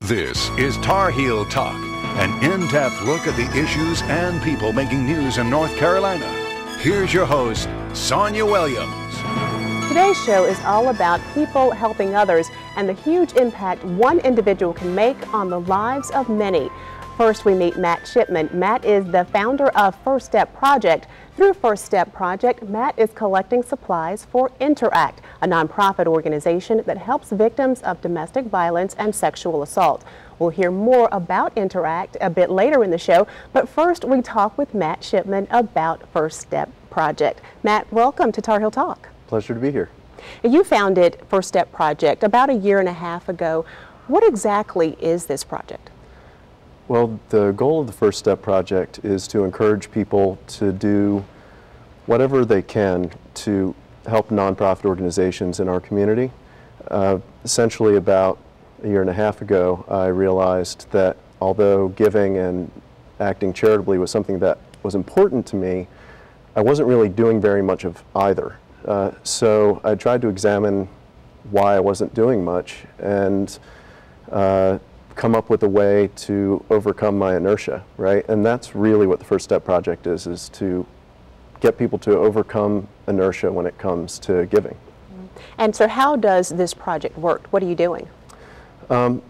This is Tarheel Talk, an in-depth look at the issues and people making news in North Carolina. Here's your host, Sonia Williams. Today's show is all about people helping others and the huge impact one individual can make on the lives of many. First, we meet Matt Shipman. Matt is the founder of First Step Project. Through First Step Project, Matt is collecting supplies for Interact, a nonprofit organization that helps victims of domestic violence and sexual assault. We'll hear more about Interact a bit later in the show, but first we talk with Matt Shipman about First Step Project. Matt, welcome to Tarheel Talk. Pleasure to be here. You founded First Step Project about a year and a half ago. What exactly is this project? Well, the goal of the First Step Project is to encourage people to do whatever they can to help nonprofit organizations in our community. Essentially, about a year and a half ago, I realized that although giving and acting charitably was something that was important to me, I wasn't really doing very much of either. So I tried to examine why I wasn't doing much and come up with a way to overcome my inertia, right? And that's really what the First Step Project is to get people to overcome inertia when it comes to giving. And so how does this project work? What are you doing?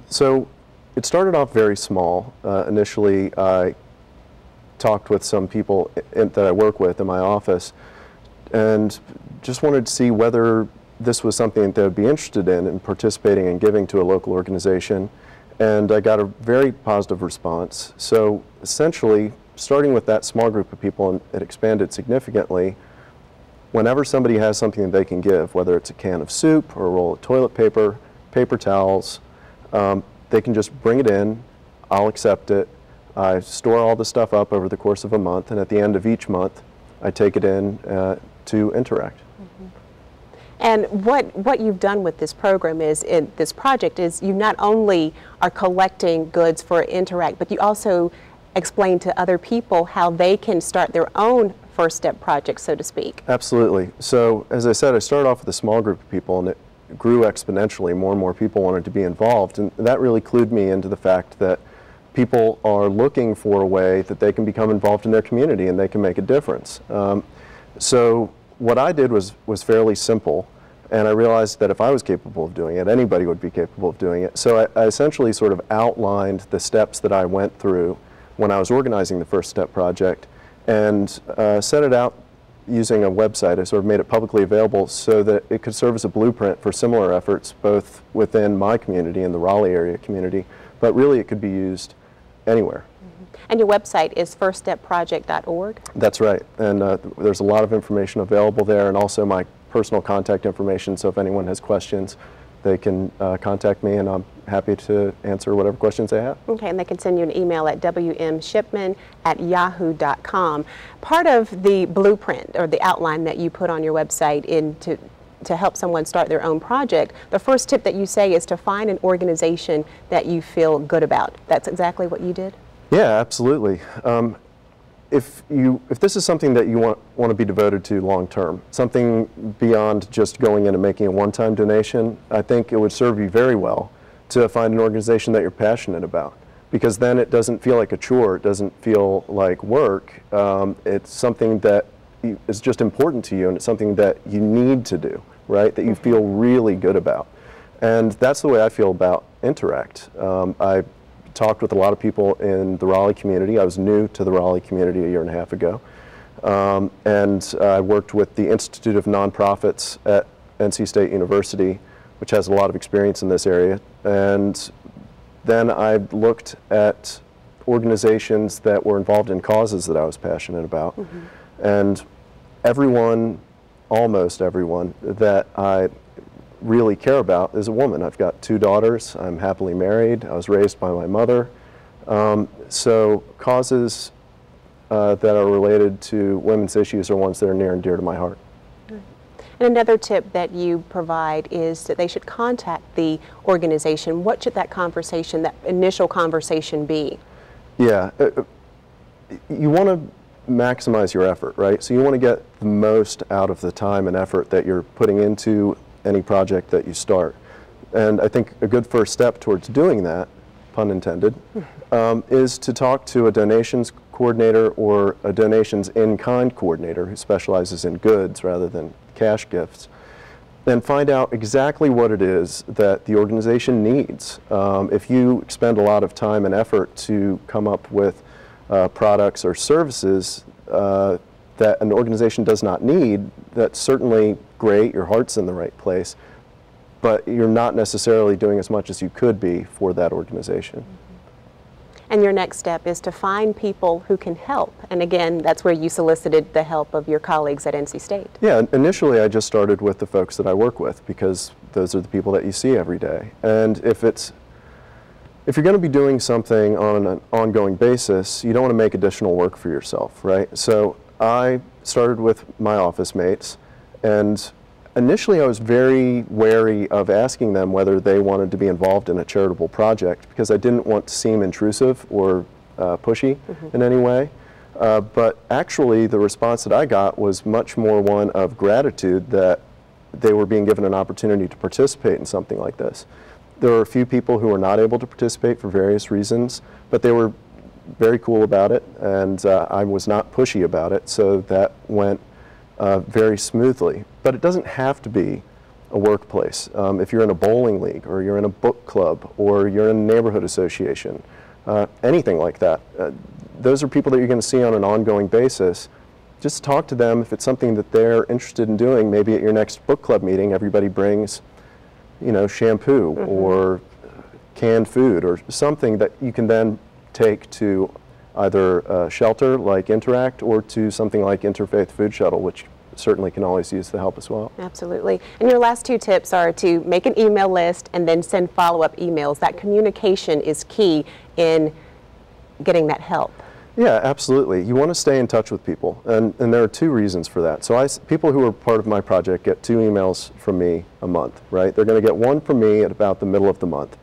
So it started off very small. Initially, I talked with some people that I work with in my office and just wanted to see whether this was something that they would be interested in participating and giving to a local organization. And I got a very positive response. So essentially, starting with that small group of people, and it expanded significantly, whenever somebody has something that they can give, whether it's a can of soup or a roll of toilet paper, paper towels, they can just bring it in, I'll accept it, I store all the stuff up over the course of a month, and at the end of each month, I take it in to Interact. And what you've done with this program this project is you not only are collecting goods for Interact, but you also explain to other people how they can start their own First Step Project, so to speak. Absolutely. So as I said, I started off with a small group of people and it grew exponentially. More and more people wanted to be involved, and that really clued me into the fact that people are looking for a way that they can become involved in their community and they can make a difference. So what I did was fairly simple, and I realized that if I was capable of doing it, anybody would be capable of doing it. So I essentially sort of outlined the steps that I went through when I was organizing the First Step Project and set it out using a website. I sort of made it publicly available so that it could serve as a blueprint for similar efforts both within my community and the Raleigh area community, but really it could be used anywhere. And your website is firststepproject.org? That's right, and there's a lot of information available there, and also my personal contact information, so if anyone has questions, they can contact me, and I'm happy to answer whatever questions they have. Okay, and they can send you an email at wmshipman@yahoo.com. Part of the blueprint or the outline that you put on your website to help someone start their own project, the first tip that you say is to find an organization that you feel good about. That's exactly what you did? Yeah, absolutely. If this is something that you want to be devoted to long term, something beyond just going in and making a one-time donation, I think it would serve you very well to find an organization that you're passionate about, because then it doesn't feel like a chore, it doesn't feel like work. It's something that is just important to you, and it's something that you need to do, right, that you feel really good about. And that's the way I feel about Interact. I talked with a lot of people in the Raleigh community. I was new to the Raleigh community a year and a half ago. And I worked with the Institute of Nonprofits at NC State University, which has a lot of experience in this area. And then I looked at organizations that were involved in causes that I was passionate about. And everyone, almost everyone, that I really care about is a woman. I've got 2 daughters, I'm happily married, I was raised by my mother. So causes that are related to women's issues are ones that are near and dear to my heart. And another tip that you provide is that they should contact the organization. What should that conversation, that initial conversation be? Yeah, you want to maximize your effort, right? So you want to get the most out of the time and effort that you're putting into any project that you start. And I think a good first step towards doing that pun intended, is to talk to a donations coordinator or a donations in-kind coordinator who specializes in goods rather than cash gifts, and find out exactly what it is that the organization needs. If you expend a lot of time and effort to come up with products or services that an organization does not need, that's certainly great, your heart's in the right place, but you're not necessarily doing as much as you could be for that organization. And your next step is to find people who can help. And again, that's where you solicited the help of your colleagues at NC State. Yeah, initially I just started with the folks that I work with because those are the people that you see every day. And if you're going to be doing something on an ongoing basis, you don't want to make additional work for yourself, right? So I started with my office mates, and initially I was very wary of asking them whether they wanted to be involved in a charitable project because I didn't want to seem intrusive or pushy in any way. But actually the response that I got was much more one of gratitude that they were being given an opportunity to participate in something like this. There were a few people who were not able to participate for various reasons, but they were very cool about it, and I was not pushy about it, so that went very smoothly. But it doesn't have to be a workplace. If you're in a bowling league, or you're in a book club, or you're in a neighborhood association, anything like that, those are people that you're going to see on an ongoing basis. Just talk to them if it's something that they're interested in doing. Maybe at your next book club meeting, everybody brings, you know, shampoo or canned food or something that you can then take to either a shelter like Interact or to something like Interfaith Food Shuttle, which certainly can always use the help as well. Absolutely. And your last two tips are to make an email list and then send follow-up emails. That communication is key in getting that help. Yeah, absolutely. You want to stay in touch with people, and there are two reasons for that. So people who are part of my project get 2 emails from me a month, right? They're going to get one from me at about the middle of the month.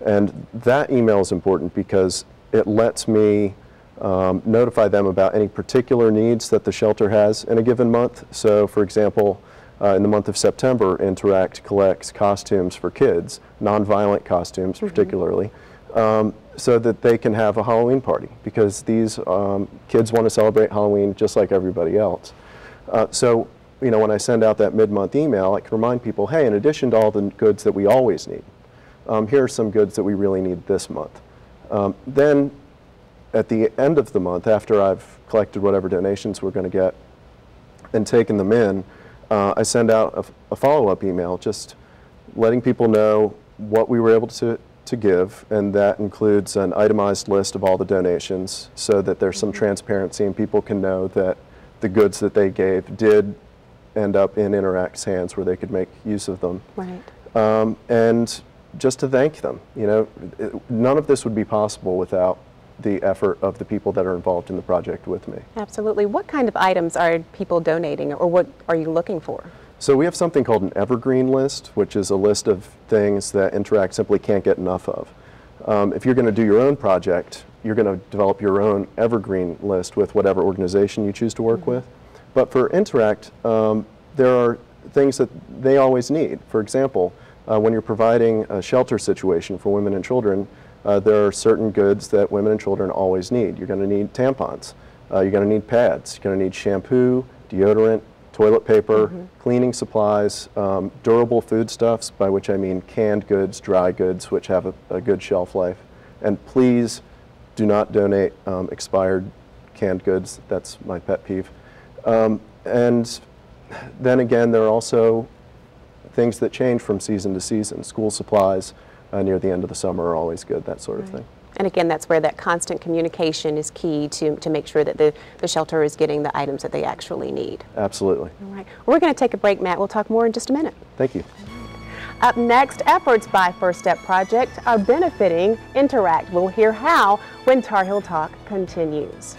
And that email is important because it lets me notify them about any particular needs that the shelter has in a given month. So for example, in the month of September, Interact collects costumes for kids, nonviolent costumes particularly, so that they can have a Halloween party, because these kids want to celebrate Halloween just like everybody else. So, you know, when I send out that mid-month email, I can remind people, hey, in addition to all the goods that we always need, here are some goods that we really need this month. Then at the end of the month, after I've collected whatever donations we're going to get and taken them in, I send out a follow-up email just letting people know what we were able to give, and that includes an itemized list of all the donations so that there's some transparency and people can know that the goods that they gave did end up in Interact's hands where they could make use of them. Right. And just to thank them. You know, none of this would be possible without the effort of the people that are involved in the project with me. Absolutely. What kind of items are people donating, or what are you looking for? So we have something called an evergreen list, which is a list of things that Interact simply can't get enough of. If you're going to do your own project, you're going to develop your own evergreen list with whatever organization you choose to work with. But for Interact, there are things that they always need. For example, when you're providing a shelter situation for women and children, there are certain goods that women and children always need. You're going to need tampons, you're going to need pads, you're going to need shampoo, deodorant, toilet paper, cleaning supplies, durable foodstuffs, by which I mean canned goods, dry goods, which have a good shelf life. And please do not donate expired canned goods. That's my pet peeve. And then again, there are also things that change from season to season. School supplies near the end of the summer are always good, that sort of thing. And again, that's where that constant communication is key to make sure that the shelter is getting the items that they actually need. Absolutely. All right. Well, we're going to take a break, Matt. We'll talk more in just a minute. Thank you. Up next, efforts by First Step Project are benefiting Interact. We'll hear how when Tarheel Talk continues.